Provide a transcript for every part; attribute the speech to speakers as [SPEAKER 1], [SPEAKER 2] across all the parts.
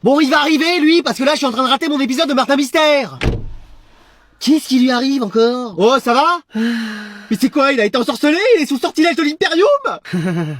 [SPEAKER 1] Bon, il va arriver, lui, parce que là, je suis en train de rater mon épisode de Martin Mystère. Qu'est-ce qui lui arrive encore? Oh, ça va? Mais c'est quoi, il a été ensorcelé? Il est sous sortilège de l'Imperium?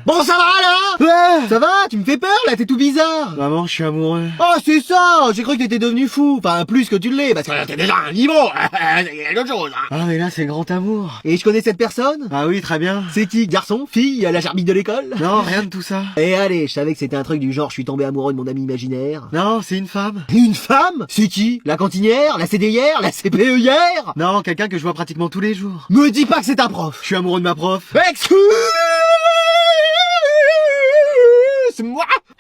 [SPEAKER 1] Bon, ça va, là? Ouais. Ça va? Tu me fais peur, là, t'es tout bizarre.
[SPEAKER 2] Maman, je suis amoureux.
[SPEAKER 1] Oh, c'est ça. J'ai cru que t'étais devenu fou. Enfin, plus que tu l'es, parce que t'es déjà à un niveau. C'est quelque chose, hein.
[SPEAKER 2] Ah, mais là, c'est grand amour.
[SPEAKER 1] Et je connais cette personne?
[SPEAKER 2] Ah oui, très bien.
[SPEAKER 1] C'est qui? Garçon? Fille? À la gerbille de l'école?
[SPEAKER 2] Non, rien de tout ça.
[SPEAKER 1] Et allez, je savais que c'était un truc du genre, je suis tombé amoureux de mon ami imaginaire.
[SPEAKER 2] Non, c'est une femme.
[SPEAKER 1] Une femme? C'est qui? La cantinière? La CDière? La CPEière?
[SPEAKER 2] Non, quelqu'un que je vois pratiquement tous les jours.
[SPEAKER 1] Me dis pas que c'est ta prof.
[SPEAKER 2] Je suis amoureux de ma prof.
[SPEAKER 1] Excuse-moi.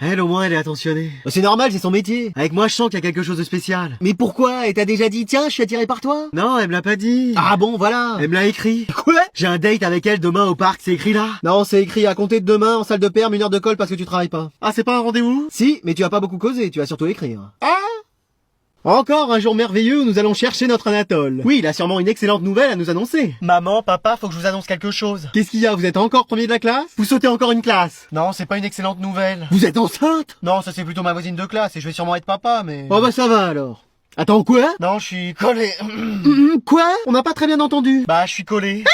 [SPEAKER 2] Elle, au moins, elle est attentionnée.
[SPEAKER 1] C'est normal, c'est son métier.
[SPEAKER 2] Avec moi, je sens qu'il y a quelque chose de spécial.
[SPEAKER 1] Mais pourquoi? Et t'as déjà dit, tiens, je suis attiré par toi?
[SPEAKER 2] Non, elle me l'a pas dit.
[SPEAKER 1] Ah bon, voilà.
[SPEAKER 2] Elle me l'a écrit.
[SPEAKER 1] Quoi?
[SPEAKER 2] J'ai un date avec elle demain au parc, c'est écrit là.
[SPEAKER 1] Non, c'est écrit à compter de demain en salle de perme, 1 heure de colle parce que tu travailles pas.
[SPEAKER 2] Ah, c'est pas un rendez-vous?
[SPEAKER 1] Si, mais tu as pas beaucoup causé, tu vas surtout écrire. Ah! Encore un jour merveilleux où nous allons chercher notre Anatole. Oui, il a sûrement une excellente nouvelle à nous annoncer.
[SPEAKER 2] Maman, papa, faut que je vous annonce quelque chose.
[SPEAKER 1] Qu'est-ce qu'il y a? Vous êtes encore premier de la classe? Vous sautez encore une classe?
[SPEAKER 2] Non, c'est pas une excellente nouvelle.
[SPEAKER 1] Vous êtes enceinte?
[SPEAKER 2] Non, ça c'est plutôt ma voisine de classe et je vais sûrement être papa, mais...
[SPEAKER 1] Oh bah ça va alors. Attends, quoi?
[SPEAKER 2] Non, je suis collé.
[SPEAKER 1] Quoi? On n'a pas très bien entendu.
[SPEAKER 2] Bah, je suis collé.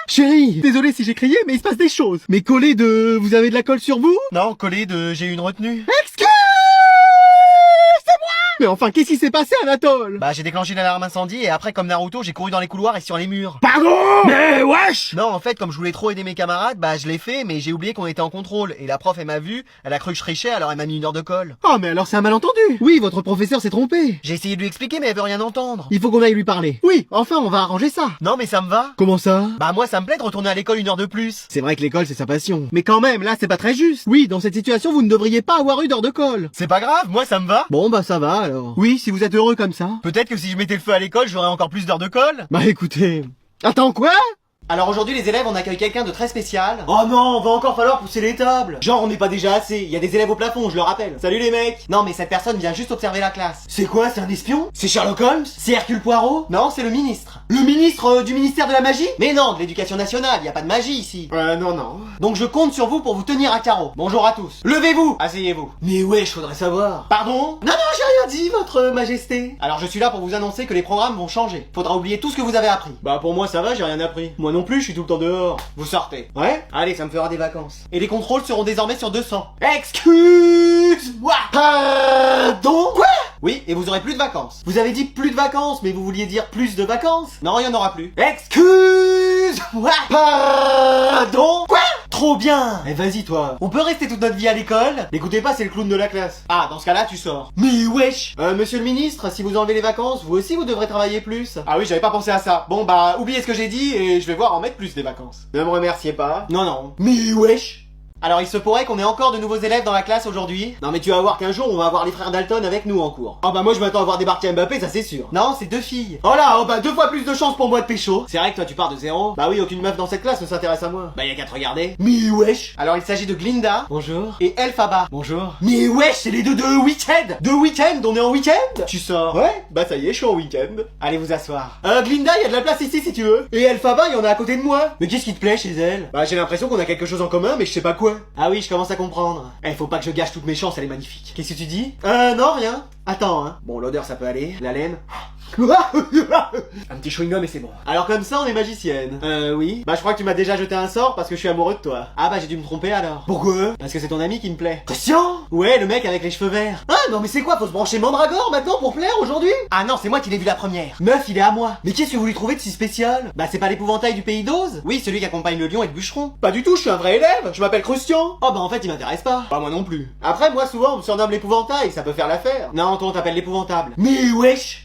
[SPEAKER 1] Chérie, désolé si j'ai crié, mais il se passe des choses. Mais collé de... Vous avez de la colle sur vous?
[SPEAKER 2] Non, collé de... J'ai eu une retenue.
[SPEAKER 1] Mais enfin, qu'est-ce qui s'est passé, Anatole?
[SPEAKER 2] Bah, j'ai déclenché l'alarme incendie et après, comme Naruto, j'ai couru dans les couloirs et sur les murs.
[SPEAKER 1] Pardon? Mais wesh!
[SPEAKER 2] Non, en fait, comme je voulais trop aider mes camarades, bah, je l'ai fait, mais j'ai oublié qu'on était en contrôle. Et la prof, elle m'a vu, elle a cru que je trichais, alors elle m'a mis 1 heure de colle.
[SPEAKER 1] Oh, mais alors c'est un malentendu. Oui, votre professeur s'est trompé.
[SPEAKER 2] J'ai essayé de lui expliquer, mais elle veut rien entendre.
[SPEAKER 1] Il faut qu'on aille lui parler. Oui, enfin, on va arranger ça.
[SPEAKER 2] Non, mais ça me va.
[SPEAKER 1] Comment ça?
[SPEAKER 2] Bah, moi, ça me plaît de retourner à l'école 1 heure de plus.
[SPEAKER 1] C'est vrai que l'école, c'est sa passion. Mais quand même, là, c'est pas très juste. Oui, dans cette situation, vous ne devriez pas avoir eu d'heure de colle.
[SPEAKER 2] C'est pas grave, moi, ça me va.
[SPEAKER 1] Bon, bah ça va, alors. Oui, si vous êtes heureux comme ça.
[SPEAKER 2] Peut-être que si je mettais le feu à l'école, j'aurais encore plus d'heures de colle.
[SPEAKER 1] Bah écoutez... Attends, quoi?
[SPEAKER 2] Alors aujourd'hui les élèves on accueille quelqu'un de très spécial. Oh non, va encore falloir pousser les tables. Genre on n'est pas déjà assez, il y a des élèves au plafond, je le rappelle. Salut les mecs. Non mais cette personne vient juste observer la classe. C'est quoi, c'est un espion? C'est Sherlock Holmes? C'est Hercule Poirot? Non, c'est le ministre. Le ministre du ministère de la magie? Mais non, de l'éducation nationale, y a pas de magie ici.
[SPEAKER 1] Non.
[SPEAKER 2] Donc je compte sur vous pour vous tenir à carreau. Bonjour à tous. Levez-vous, asseyez-vous. Mais wesh, faudrait savoir. Pardon? Non, j'ai rien dit, votre majesté. Alors je suis là pour vous annoncer que les programmes vont changer. Faudra oublier tout ce que vous avez appris. Bah pour moi ça va, j'ai rien appris. Moi non plus, je suis tout le temps dehors. Vous sortez. Ouais? Allez, ça me fera des vacances. Et les contrôles seront désormais sur 200. Excuse-moi. Pardon? Quoi? Oui, et vous aurez plus de vacances. Vous avez dit plus de vacances, mais vous vouliez dire plus de vacances? Non, il y en aura plus. Excuse-moi. Pardon? Quoi? Trop bien. Eh vas-y toi. On peut rester toute notre vie à l'école? N'écoutez pas, c'est le clown de la classe. Ah, dans ce cas-là, tu sors. Mais wesh. Monsieur le ministre, si vous enlevez les vacances, vous aussi vous devrez travailler plus. Ah oui, j'avais pas pensé à ça. Bon bah, oubliez ce que j'ai dit et je vais voir en mettre plus des vacances. Ne me remerciez pas. Non. Mais wesh. Alors il se pourrait qu'on ait encore de nouveaux élèves dans la classe aujourd'hui. Non mais tu vas voir qu'un jour on va avoir les frères Dalton avec nous en cours. Oh bah moi je m'attends à voir débarquer Mbappé, ça c'est sûr. Non, c'est 2 filles. Oh là, oh bah 2 fois plus de chance pour moi de pécho. C'est vrai que toi tu pars de 0. Bah oui, aucune meuf dans cette classe ne s'intéresse à moi. Bah y'a qu'à te regarder. Mais wesh. Alors il s'agit de Glinda. Bonjour. Et Elphaba. Bonjour. Mais wesh, c'est les deux de week-end. De week-end, on est en week-end. Tu sors. Ouais, bah ça y est, je suis en week-end. Allez vous asseoir. Glinda, y a de la place ici si tu veux. Et Elphaba, y en a à côté de moi. Mais qu'est-ce qui te plaît chez elle? Bah j'ai l'impression qu'on a quelque chose en commun, mais je sais pas quoi. Ah oui, je commence à comprendre. Faut pas que je gâche toutes mes chances, elle est magnifique. Qu'est-ce que tu dis? Non, rien. Attends, hein. Bon, l'odeur ça peut aller. La laine. Un petit chewing-gum et c'est bon. Alors comme ça on est magicienne. Oui. Bah je crois que tu m'as déjà jeté un sort parce que je suis amoureux de toi. Ah bah j'ai dû me tromper alors. Pourquoi? Parce que c'est ton ami qui me plaît. Christian? Ouais, le mec avec les cheveux verts. Ah non mais c'est quoi? Faut se brancher Mandragore maintenant pour plaire aujourd'hui? Ah non, c'est moi qui l'ai vu la première. Meuf, il est à moi. Mais qu'est-ce que vous lui trouvez de si spécial? Bah c'est pas l'épouvantail du pays d'Oz? Oui, celui qui accompagne le lion et le bûcheron. Pas du tout, je suis un vrai élève. Je m'appelle Christian. Oh bah en fait il m'intéresse pas. Pas moi non plus. Après moi souvent on me surnomme l'épouvantail, ça peut faire l'affaire. Non, toi on t'appelle l'épouvantable. Mais wesh.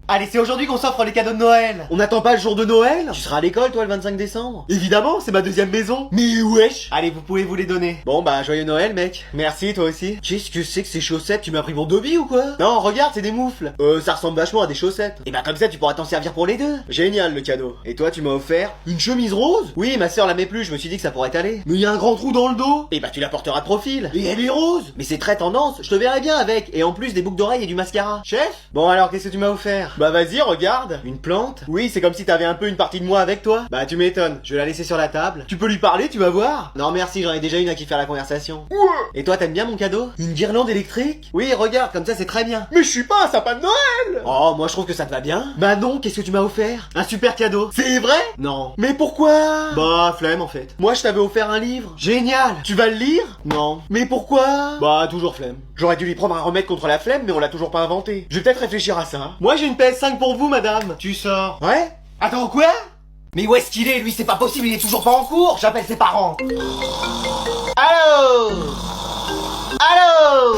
[SPEAKER 2] Allez, c'est aujourd'hui qu'on s'offre les cadeaux de Noël. On n'attend pas le jour de Noël? Tu seras à l'école, toi, le 25 décembre? Évidemment, c'est ma deuxième maison. Mais wesh. Allez, vous pouvez vous les donner. Bon, bah, joyeux Noël, mec. Merci, toi aussi. Qu'est-ce que c'est que ces chaussettes? Tu m'as pris pour Dobby ou quoi? Non, regarde, c'est des moufles. Ça ressemble vachement à des chaussettes. Et bah, comme ça, tu pourras t'en servir pour les deux. Génial, le cadeau. Et toi, tu m'as offert une chemise rose? Oui, ma sœur la met plus, je me suis dit que ça pourrait t'aller. Mais il y a un grand trou dans le dos. Et bah, tu la porteras de profil. Et elle est rose. Mais c'est très tendance, je te verrai bien avec. Et en plus, des boucles d'oreilles et du mascara. Chef? Bon, alors, qu'est-ce que tu m'as offert? Bah vas-y, regarde. Une plante? Oui, c'est comme si t'avais un peu une partie de moi avec toi. Bah tu m'étonnes, je vais la laisser sur la table. Tu peux lui parler, tu vas voir. Non merci, j'en ai déjà une à qui faire la conversation. Ouais. Et toi, t'aimes bien mon cadeau? Une guirlande électrique? Oui, regarde, comme ça c'est très bien. Mais je suis pas un sapin de Noël! Oh, moi je trouve que ça te va bien. Bah non, qu'est-ce que tu m'as offert? Un super cadeau. C'est vrai? Non. Mais pourquoi? Bah, flemme en fait. Moi je t'avais offert un livre. Génial. Tu vas le lire? Non. Mais pourquoi? Bah, toujours flemme. J'aurais dû lui prendre un remède contre la flemme, mais on l'a toujours pas inventé. Je vais peut-être réfléchir à ça. Moi j'ai une PS5 pour vous, madame. Tu sors. Ouais? Attends, quoi? Mais où est-ce qu'il est? Lui, c'est pas possible, il est toujours pas en cours. J'appelle ses parents. Allô? Allô?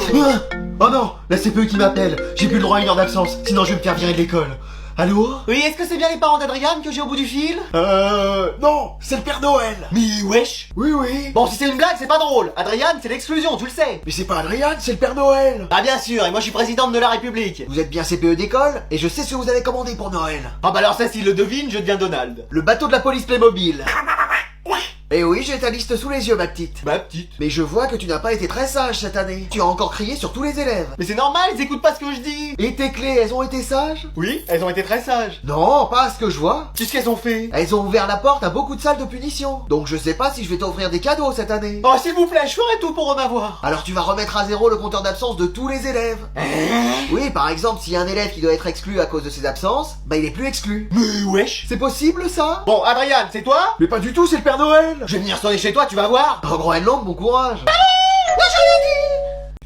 [SPEAKER 2] Oh non, la CPE qui m'appelle. J'ai plus le droit à une heure d'absence, sinon je vais me faire virer de l'école. Allô? Oui, est-ce que c'est bien les parents d'Adrian que j'ai au bout du fil?
[SPEAKER 3] Non, c'est le Père Noël.
[SPEAKER 2] Mais wesh.
[SPEAKER 3] Oui, oui.
[SPEAKER 2] Bon, si c'est une blague, c'est pas drôle. Adrian, c'est l'exclusion, tu le sais.
[SPEAKER 3] Mais c'est pas Adrien, c'est le Père Noël.
[SPEAKER 2] Ah bien sûr, et moi je suis présidente de la République.
[SPEAKER 3] Vous êtes bien CPE d'école, et je sais ce que vous avez commandé pour Noël.
[SPEAKER 2] Ah bah alors ça, s'il le devine, je deviens Donald.
[SPEAKER 3] Le bateau de la police Playmobil. Eh oui, j'ai ta liste sous les yeux, ma petite.
[SPEAKER 2] Ma petite.
[SPEAKER 3] Mais je vois que tu n'as pas été très sage cette année. Tu as encore crié sur tous les élèves.
[SPEAKER 2] Mais c'est normal, ils écoutent pas ce que je dis.
[SPEAKER 3] Et tes clés, elles ont été sages?
[SPEAKER 2] Oui, elles ont été très sages.
[SPEAKER 3] Non, pas à ce que je vois.
[SPEAKER 2] Qu'est-ce qu'elles ont fait?
[SPEAKER 3] Elles ont ouvert la porte à beaucoup de salles de punition. Donc je sais pas si je vais t'offrir des cadeaux cette année.
[SPEAKER 2] Oh s'il vous plaît, je ferai tout pour en avoir.
[SPEAKER 3] Alors tu vas remettre à zéro le compteur d'absence de tous les élèves. Oui, par exemple, s'il y a un élève qui doit être exclu à cause de ses absences, bah il est plus exclu.
[SPEAKER 2] Mais wesh.
[SPEAKER 3] C'est possible ça?
[SPEAKER 2] Bon, Adrian, c'est toi?
[SPEAKER 3] Mais pas du tout, c'est le Père Noël.
[SPEAKER 2] Je vais venir sonner chez toi, tu vas voir.
[SPEAKER 3] En Groenland, bon courage.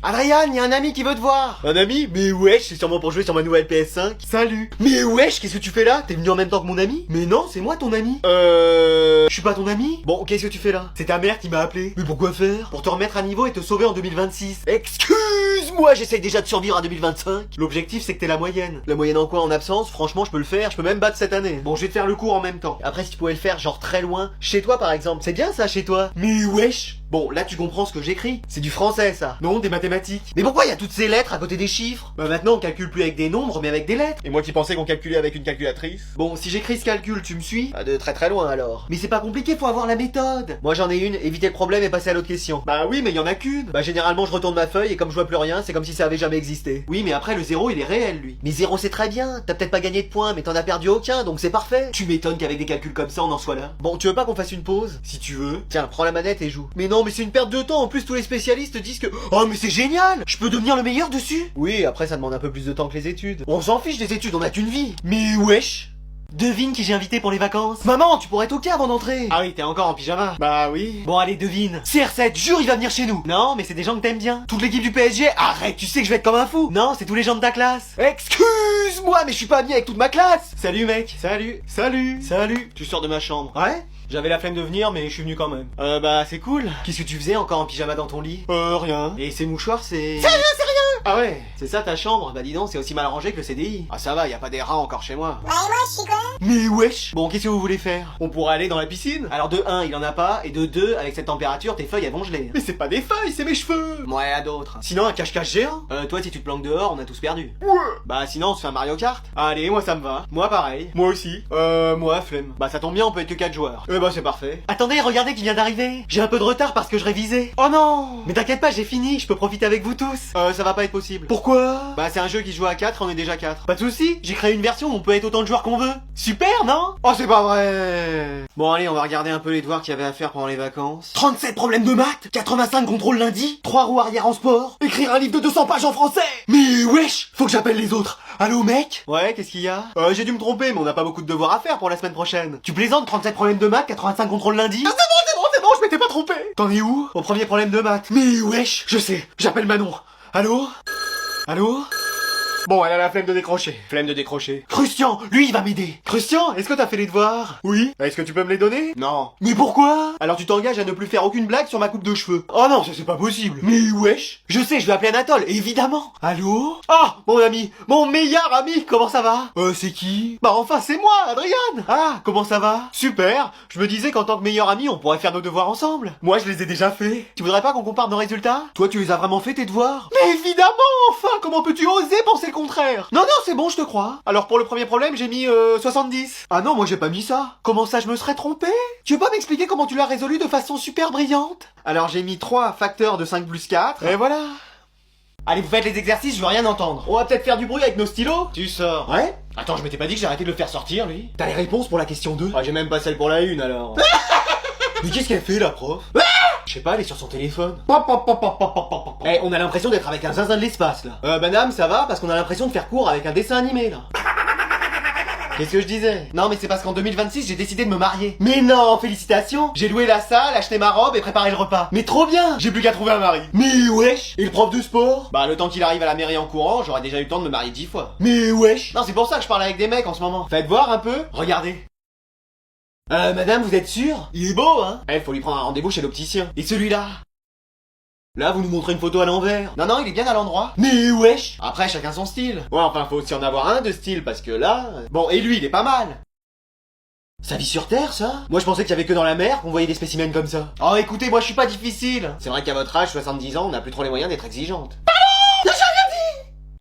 [SPEAKER 2] Adrian, y a un ami qui veut te voir. Un ami? Mais wesh, c'est sûrement pour jouer sur ma nouvelle PS5. Salut. Mais wesh, qu'est-ce que tu fais là? T'es venu en même temps que mon ami? Mais non, c'est moi ton ami. Je suis pas ton ami? Bon, qu'est-ce que tu fais là? C'est ta mère qui m'a appelé. Mais pourquoi faire? Pour te remettre à niveau et te sauver en 2026. Excuse-moi, j'essaye déjà de survivre à 2025. L'objectif c'est que t'aies la moyenne. La moyenne en quoi? En absence? Franchement, je peux le faire, je peux même battre cette année. Bon, je vais te faire le cours en même temps. Après, si tu pouvais le faire genre très loin, chez toi par exemple. C'est bien ça, chez toi? Mais wesh. Bon, là tu comprends ce que j'écris. C'est du français ça. Non, des mathématiques. Mais pourquoi il y a toutes ces lettres à côté des chiffres? Bah maintenant on calcule plus avec des nombres mais avec des lettres. Et moi qui pensais qu'on calculait avec une calculatrice. Bon, si j'écris ce calcul, tu me suis? Ah, de très très loin alors. Mais c'est pas compliqué, faut avoir la méthode. Moi j'en ai une, éviter le problème et passer à l'autre question. Bah oui, mais il y en a qu'une. Bah généralement je retourne ma feuille et comme je vois plus rien, c'est comme si ça avait jamais existé. Oui, mais après le zéro il est réel lui. Mais zéro c'est très bien, t'as peut-être pas gagné de points mais t'en as perdu aucun donc c'est parfait. Tu m'étonnes qu'avec des calculs comme ça on en soit là. Bon, tu veux pas qu'on fasse une pause? Si tu veux. Tiens, prends la manette et joue. Mais non, mais c'est une perte de temps. En plus, tous les spécialistes disent que oh mais c'est génial, je peux devenir le meilleur dessus. Oui, après ça demande un peu plus de temps que les études. On s'en fiche des études, on a qu'une vie. Mais wesh. Devine qui j'ai invité pour les vacances. Maman, tu pourrais toquer avant d'entrer. Ah oui, t'es encore en pyjama. Bah oui. Bon allez, devine. CR7, jure il va venir chez nous. Non, mais c'est des gens que t'aimes bien. Toute l'équipe du PSG. Arrête, tu sais que je vais être comme un fou. Non, c'est tous les gens de ta classe. Excuse-moi, mais je suis pas ami avec toute ma classe. Salut mec. Salut. Salut. Salut. Tu sors de ma chambre. Ouais. J'avais la flemme de venir, mais je suis venu quand même. Bah c'est cool. Qu'est-ce que tu faisais encore en pyjama dans ton lit? Rien. Et ces mouchoirs, c'est... C'est rien, c'est rien. Ah ouais, c'est ça ta chambre? Bah dis donc, c'est aussi mal rangé que le CDI. Ah ça va, y a pas des rats encore chez moi.
[SPEAKER 4] Ouais, moi je suis quoi?
[SPEAKER 2] Mais wesh. Bon, qu'est-ce que vous voulez faire? On pourrait aller dans la piscine? Alors de 1, il en a pas, et de 2, avec cette température, tes feuilles elles vont geler. Mais c'est pas des feuilles, c'est mes cheveux. Ouais, à d'autres. Sinon un cache-cache géant? Toi si tu te planques dehors, on a tous perdu. Ouais. Bah sinon on se fait un Mario Kart. Allez, moi ça me va. Moi pareil. Moi aussi. Moi flemme. Bah ça tombe bien, on peut être que 4 joueurs. Bah c'est parfait. Attendez, regardez qui vient d'arriver. J'ai un peu de retard parce que je révisais. Oh non. Mais t'inquiète pas, j'ai fini, je peux profiter avec vous tous. Ça va pas être possible. Pourquoi? Bah c'est un jeu qui se joue à 4, on est déjà 4. Pas de soucis, j'ai créé une version où on peut être autant de joueurs qu'on veut. Super, non? Oh c'est pas vrai. Bon allez, on va regarder un peu les devoirs qu'il y avait à faire pendant les vacances. 37 problèmes de maths, 85 contrôles lundi, 3 roues arrière en sport, écrire un livre de 200 pages en français. Mais wesh, faut que j'appelle les autres. Allô mec? Ouais, qu'est-ce qu'il y a? J'ai dû me tromper, mais on n'a pas beaucoup de devoirs à faire pour la semaine prochaine. Tu plaisantes? 37 problèmes de maths, 85 contrôles lundi? Ah, c'est bon, je m'étais pas trompé. T'en es où? Au premier problème de maths. Mais wesh, je sais, j'appelle Manon. Allô? Allô? Bon, elle a la flemme de décrocher. Flemme de décrocher. Christian, lui, il va m'aider. Christian, est-ce que t'as fait les devoirs? Oui. Est-ce que tu peux me les donner? Non. Mais pourquoi? Alors tu t'engages à ne plus faire aucune blague sur ma coupe de cheveux. Oh non, ça c'est pas possible. Mais wesh. Je sais, je vais appeler Anatole, évidemment. Allô? Ah, mon ami, mon meilleur ami, comment ça va? C'est qui? Bah enfin, c'est moi, Adrien. Ah, comment ça va? Super. Je me disais qu'en tant que meilleur ami, on pourrait faire nos devoirs ensemble. Moi, je les ai déjà faits. Tu voudrais pas qu'on compare nos résultats? Toi, tu les as vraiment fait tes devoirs? Mais évidemment, enfin, comment peux-tu oser penser le contraire? Non, c'est bon, je te crois. Alors pour le premier problème, j'ai mis 70. Ah non, moi j'ai pas mis ça. Comment ça, je me serais trompé? Tu veux pas m'expliquer comment tu l'as résolu de façon super brillante? Alors j'ai mis 3 facteurs de 5 plus 4. Et voilà. Allez, vous faites les exercices, je veux rien entendre. On va peut-être faire du bruit avec nos stylos. Tu sors. Ouais? Attends, je m'étais pas dit que j'arrêtais de le faire sortir, lui. T'as les réponses pour la question 2? Ah, j'ai même pas celle pour la 1, alors. Mais qu'est-ce qu'elle fait, la prof? Je sais pas, elle est sur son téléphone. Eh, on a l'impression d'être avec un zinzin de l'espace, là. Madame, ça va? Parce qu'on a l'impression de faire court avec un dessin animé, là. Qu'est-ce que je disais? Non, mais c'est parce qu'en 2026, j'ai décidé de me marier. Mais non, félicitations! J'ai loué la salle, acheté ma robe et préparé le repas. Mais trop bien! J'ai plus qu'à trouver un mari. Mais wesh! Et le prof de sport? Bah, le temps qu'il arrive à la mairie en courant, j'aurais déjà eu le temps de me marier 10 fois. Mais wesh! Non, c'est pour ça que je parle avec des mecs en ce moment. Faites voir un peu. Regardez. Madame, vous êtes sûre? Il est beau, hein? Eh, faut lui prendre un rendez-vous chez l'opticien. Et celui-là? Là, vous nous montrez une photo à l'envers. Non, non, il est bien à l'endroit. Mais wesh! Après, chacun son style. Ouais, enfin, faut aussi en avoir un de style, parce que là... Bon, et lui, il est pas mal. Ça vit sur Terre, ça? Moi, je pensais qu'il y avait que dans la mer qu'on voyait des spécimens comme ça. Oh, écoutez, moi, je suis pas difficile. C'est vrai qu'à votre âge, 70 ans, on n'a plus trop les moyens d'être exigeante.